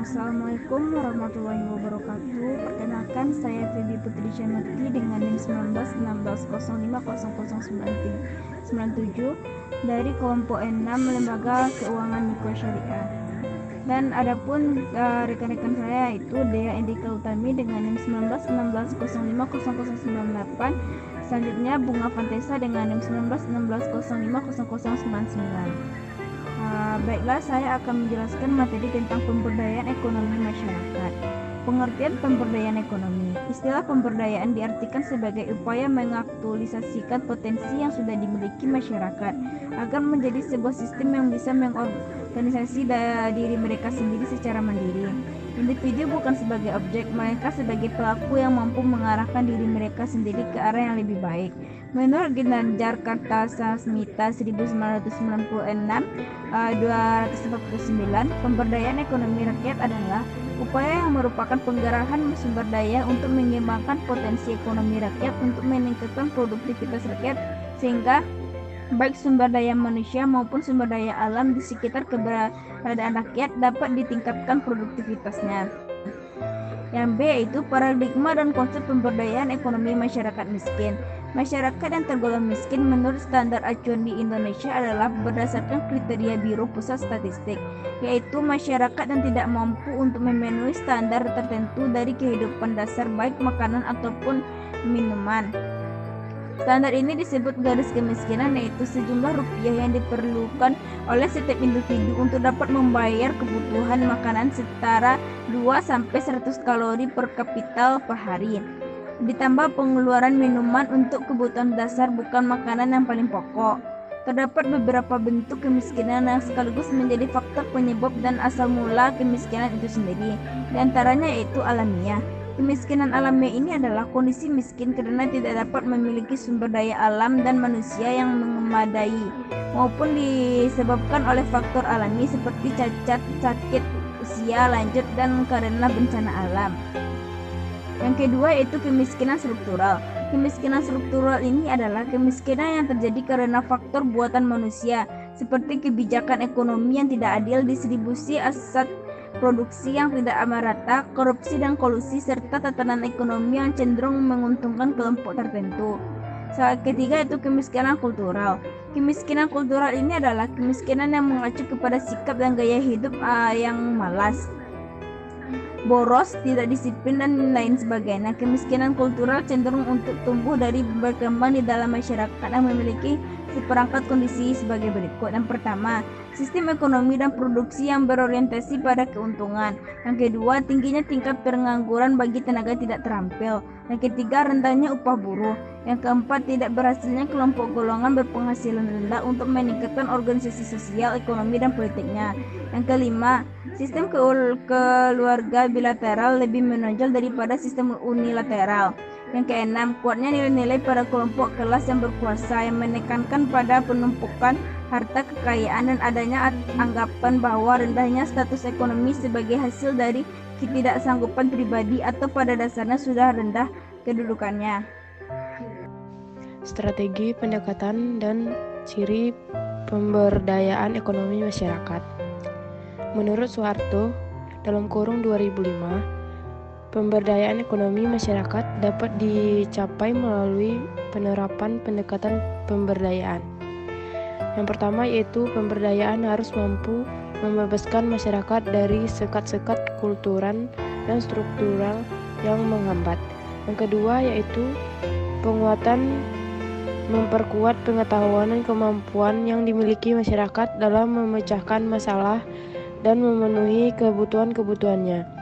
Assalamualaikum warahmatullahi wabarakatuh. Perkenalkan, saya Febi Putri Syanati dengan NIM 1916050097 dari kelompok 6 Lembaga Keuangan Mikro Syariah. Dan adapun rekan-rekan saya itu Dea Indika Utami dengan NIM 1916050098. Selanjutnya Bunga Fantesa dengan NIM 1916050099. Baiklah, saya akan menjelaskan materi tentang pemberdayaan ekonomi masyarakat. Pengertian pemberdayaan ekonomi. Istilah pemberdayaan diartikan sebagai upaya mengaktualisasikan potensi yang sudah dimiliki masyarakat agar menjadi sebuah sistem yang bisa mengorganisasi diri mereka sendiri secara mandiri. Individu bukan sebagai objek, mereka sebagai pelaku yang mampu mengarahkan diri mereka sendiri ke arah yang lebih baik. Menurut Ginanjar Kartasasmita 1946-249, pemberdayaan ekonomi rakyat adalah upaya yang merupakan penggerahan sumber daya untuk mengembangkan potensi ekonomi rakyat untuk meningkatkan produktivitas rakyat sehingga baik sumber daya manusia maupun sumber daya alam di sekitar keberadaan rakyat dapat ditingkatkan produktivitasnya. Yang B yaitu paradigma dan konsep pemberdayaan ekonomi masyarakat miskin. Masyarakat yang tergolong miskin menurut standar acuan di Indonesia adalah berdasarkan kriteria Biro Pusat Statistik, yaitu masyarakat yang tidak mampu untuk memenuhi standar tertentu dari kehidupan dasar baik makanan ataupun minuman. Standar ini disebut garis kemiskinan, yaitu sejumlah rupiah yang diperlukan oleh setiap individu untuk dapat membayar kebutuhan makanan setara 2-100 kalori per kapita per hari. Ditambah pengeluaran minuman untuk kebutuhan dasar bukan makanan yang paling pokok. Terdapat beberapa bentuk kemiskinan yang sekaligus menjadi faktor penyebab dan asal mula kemiskinan itu sendiri. Di antaranya yaitu alamiah. Kemiskinan alamiah ini adalah kondisi miskin karena tidak dapat memiliki sumber daya alam dan manusia yang memadai, maupun disebabkan oleh faktor alami seperti cacat, sakit, usia lanjut, dan karena bencana alam. Yang kedua yaitu kemiskinan struktural. Kemiskinan struktural ini adalah kemiskinan yang terjadi karena faktor buatan manusia, seperti kebijakan ekonomi yang tidak adil, distribusi aset produksi yang tidak merata, korupsi dan kolusi, serta tatanan ekonomi yang cenderung menguntungkan kelompok tertentu. Ketiga yaitu kemiskinan kultural. Kemiskinan kultural ini adalah kemiskinan yang mengacu kepada sikap dan gaya hidup yang malas, boros, tidak disiplin, dan lain sebagainya. Kemiskinan kultural cenderung untuk tumbuh dari berkembang di dalam masyarakat yang memiliki seperangkat kondisi sebagai berikut. Yang pertama, sistem ekonomi dan produksi yang berorientasi pada keuntungan. Yang kedua, tingginya tingkat pengangguran bagi tenaga tidak terampil. Yang ketiga, rendahnya upah buruh. Yang keempat, tidak berhasilnya kelompok golongan berpenghasilan rendah untuk meningkatkan organisasi sosial, ekonomi, dan politiknya. Yang kelima, sistem keluarga bilateral lebih menonjol daripada sistem unilateral. Yang keenam, kuatnya nilai-nilai pada kelompok kelas yang berkuasa yang menekankan pada penumpukan harta kekayaan dan adanya anggapan bahwa rendahnya status ekonomi sebagai hasil dari ketidaksanggupan pribadi atau pada dasarnya sudah rendah kedudukannya. Strategi pendekatan dan ciri pemberdayaan ekonomi masyarakat. Menurut Soeharto, dalam kurung 2005, pemberdayaan ekonomi masyarakat dapat dicapai melalui penerapan pendekatan pemberdayaan. Yang pertama yaitu pemberdayaan harus mampu membebaskan masyarakat dari sekat-sekat kultural dan struktural yang menghambat. Yang kedua yaitu penguatan memperkuat pengetahuan dan kemampuan yang dimiliki masyarakat dalam memecahkan masalah dan memenuhi kebutuhan-kebutuhannya.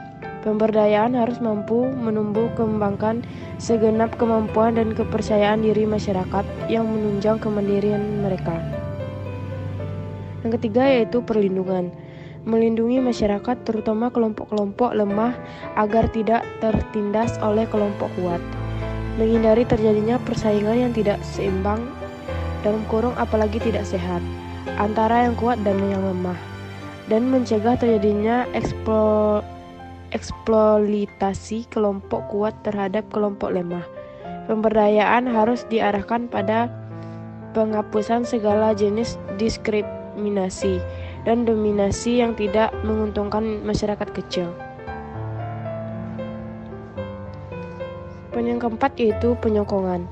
Pemberdayaan harus mampu menumbuh kembangkan segenap kemampuan dan kepercayaan diri masyarakat yang menunjang kemandirian mereka. Yang ketiga yaitu perlindungan. Melindungi masyarakat terutama kelompok-kelompok lemah agar tidak tertindas oleh kelompok kuat. Menghindari terjadinya persaingan yang tidak seimbang dalam kurung apalagi tidak sehat antara yang kuat dan yang lemah, dan mencegah terjadinya eksploitasi kelompok kuat terhadap kelompok lemah. Pemberdayaan harus diarahkan pada penghapusan segala jenis diskriminasi dan dominasi yang tidak menguntungkan masyarakat kecil. Poin yang keempat yaitu penyokongan.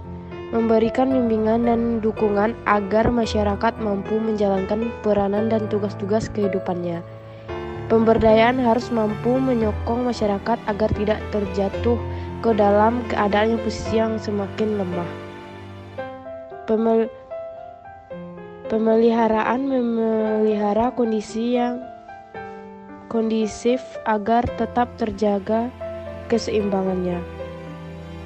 Memberikan bimbingan dan dukungan agar masyarakat mampu menjalankan peranan dan tugas-tugas kehidupannya. Pemberdayaan harus mampu menyokong masyarakat agar tidak terjatuh ke dalam keadaan posisi yang semakin lemah. Pemeliharaan memelihara kondisi yang kondisif agar tetap terjaga keseimbangannya.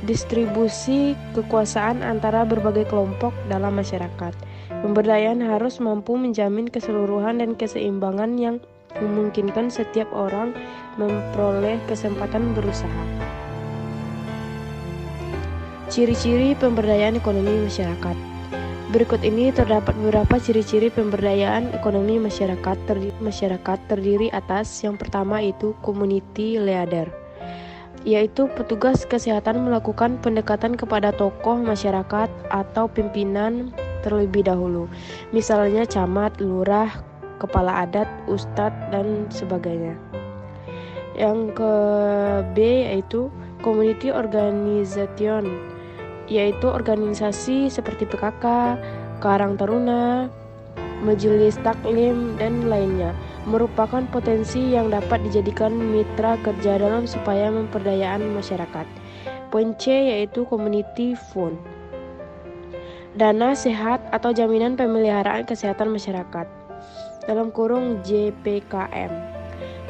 Distribusi kekuasaan antara berbagai kelompok dalam masyarakat. Pemberdayaan harus mampu menjamin keseluruhan dan keseimbangan yang memungkinkan setiap orang memperoleh kesempatan berusaha. Ciri-ciri pemberdayaan ekonomi masyarakat. Berikut ini terdapat beberapa ciri-ciri pemberdayaan ekonomi masyarakat terdiri atas yang pertama itu community leader, yaitu petugas kesehatan melakukan pendekatan kepada tokoh masyarakat atau pimpinan terlebih dahulu, misalnya camat, lurah, kepala adat, ustadz, dan sebagainya. Yang ke B yaitu community organization, yaitu organisasi seperti PKK, Karang Taruna, Majelis Taklim, dan lainnya, merupakan potensi yang dapat dijadikan mitra kerja dalam supaya memperdayaan masyarakat. Poin C yaitu community fund, dana sehat atau jaminan pemeliharaan kesehatan masyarakat, dalam kurung JPKM,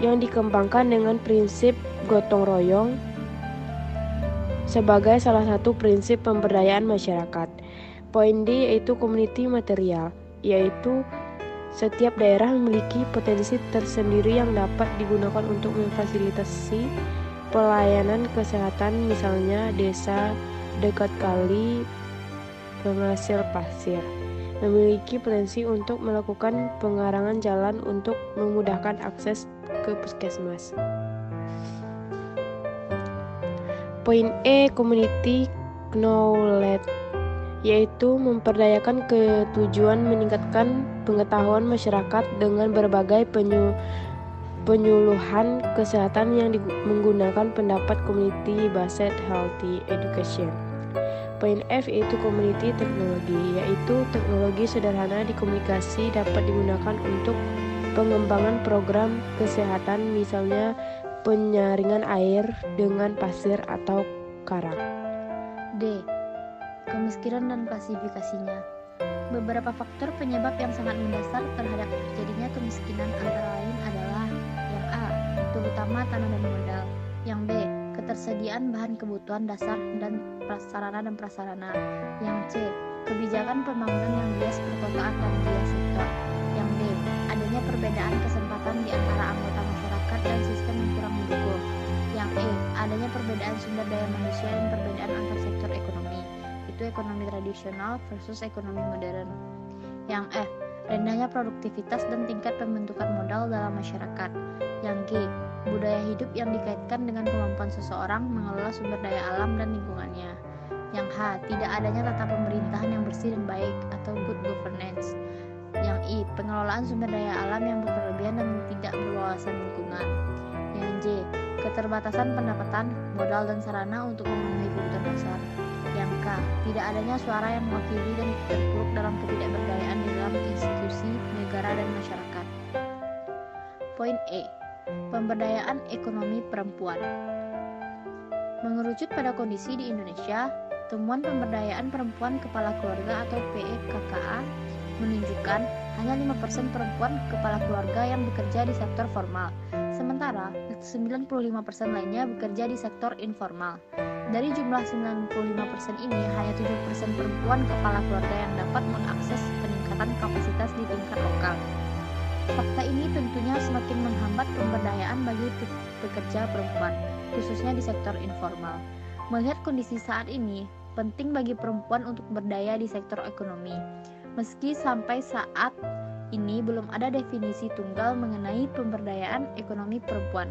yang dikembangkan dengan prinsip gotong royong sebagai salah satu prinsip pemberdayaan masyarakat. Poin D yaitu community material, yaitu setiap daerah memiliki potensi tersendiri yang dapat digunakan untuk memfasilitasi pelayanan kesehatan, misalnya desa dekat kali penghasil pasir memiliki potensi untuk melakukan pengarangan jalan untuk memudahkan akses ke puskesmas. Poin E community knowledge, yaitu memperdayakan ketujuan meningkatkan pengetahuan masyarakat dengan berbagai penyuluhan kesehatan yang menggunakan pendapat community-based healthy education. Poin F yaitu community teknologi, yaitu teknologi sederhana di komunikasi dapat digunakan untuk pengembangan program kesehatan, misalnya penyaringan air dengan pasir atau karang. D. Kemiskinan dan klasifikasinya. Beberapa faktor penyebab yang sangat mendasar terhadap terjadinya kemiskinan antara lain adalah yang A. Terutama tanah dan modal. Yang B. Ketersediaan bahan kebutuhan dasar dan prasarana. Yang C. Kebijakan pembangunan yang bias perkotaan dan bias sektor. Yang D. Adanya perbedaan kesempatan di antara anggota masyarakat dan sistem yang kurang mendukung. Yang E. Adanya perbedaan sumber daya manusia dan perbedaan antar sektor ekonomi, itu ekonomi tradisional versus ekonomi modern. Yang F. Rendahnya produktivitas dan tingkat pembentukan modal dalam masyarakat. Yang G. Budaya hidup yang dikaitkan dengan kemampuan seseorang mengelola sumber daya alam dan lingkungannya. Yang H. Tidak adanya tata pemerintahan yang bersih dan baik atau good governance. Yang I. Pengelolaan sumber daya alam yang berlebihan dan tidak berwawasan lingkungan. Yang J. Keterbatasan pendapatan, modal, dan sarana untuk memenuhi kebutuhan dasar. Yang K. Tidak adanya suara yang mewakili dan terpuruk dalam ketidakberdayaan di dalam institusi, negara, dan masyarakat. Poin E. Pemberdayaan ekonomi perempuan. Mengerucut pada kondisi di Indonesia, temuan pemberdayaan perempuan kepala keluarga atau PKKA menunjukkan hanya 5% perempuan kepala keluarga yang bekerja di sektor formal, sementara 95% lainnya bekerja di sektor informal. Dari jumlah 95% ini, hanya 7% perempuan kepala keluarga yang dapat mengakses peningkatan kapasitas di tingkat lokal. Fakta ini tentunya semakin menghambat pemberdayaan bagi pekerja perempuan, khususnya di sektor informal. Melihat kondisi saat ini, penting bagi perempuan untuk berdaya di sektor ekonomi. Meski sampai saat ini belum ada definisi tunggal mengenai pemberdayaan ekonomi perempuan.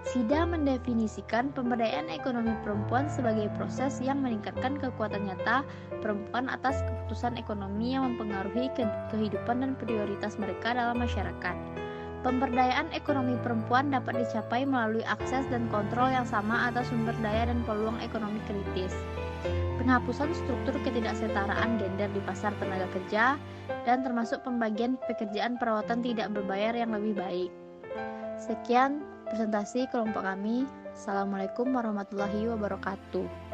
SIDA mendefinisikan pemberdayaan ekonomi perempuan sebagai proses yang meningkatkan kekuatan nyata perempuan atas keputusan ekonomi yang mempengaruhi kehidupan dan prioritas mereka dalam masyarakat. Pemberdayaan ekonomi perempuan dapat dicapai melalui akses dan kontrol yang sama atas sumber daya dan peluang ekonomi kritis, penghapusan struktur ketidaksetaraan gender di pasar tenaga kerja, dan termasuk pembagian pekerjaan perawatan tidak berbayar yang lebih baik. Sekian presentasi kelompok kami. Assalamualaikum warahmatullahi wabarakatuh.